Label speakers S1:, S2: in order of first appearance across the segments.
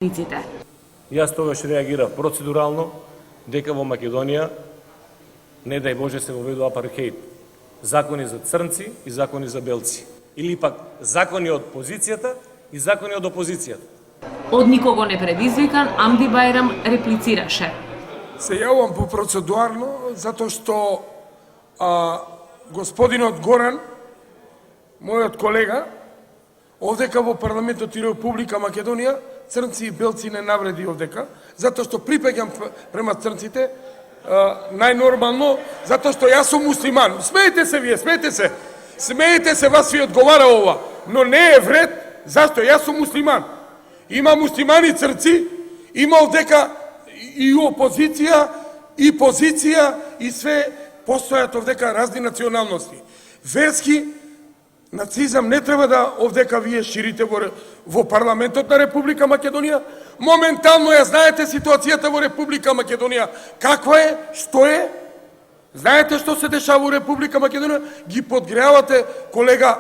S1: пратениците.
S2: Јас тогаш реагирав процедурално дека во Македонија, не дај Боже, се воведу апартеид. Закони за црнци и закони за белци. Или пак закони од позицијата и закони од опозицијата.
S1: Од никого не предизвикан, Амди Бајрам реплицираше.
S3: Се јавам по процедуарно, затоа што господинот Горан, мојот колега, овдека во парламентот и Република Македонија, црнци и белци не навреди овдека, затоа што припеѓам према црнците, најнормално, затоа што јас сум муслиман. Смеете се вие, смеете се. Смеете се, вас ви одговара ова, но не е вред, зашто јас сум муслиман. Има муслимани црнци, има овдека и опозиција, и позиција, и све постојат овдека разни националности. Верски нацизам не треба да овдека вие ширите во парламентот на Република Македонија. Моментално ја знаете ситуацијата во Република Македонија. Каква е, што е? Знаете што се дешава во Република Македонија? Ги подгревате, колега,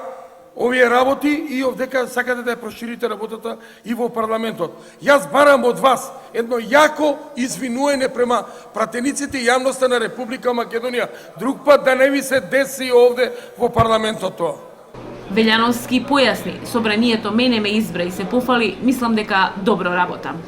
S3: овие работи и овдека сакате да ја проширите работата и во парламентот. Јас барам од вас едно јако извинување према пратениците и јавноста на Република Македонија. Друг пат да не ви се деси овде во парламентот тоа.
S1: Велјановски појасни, собранието мене ме избра и се пофали, мислам дека добро работам.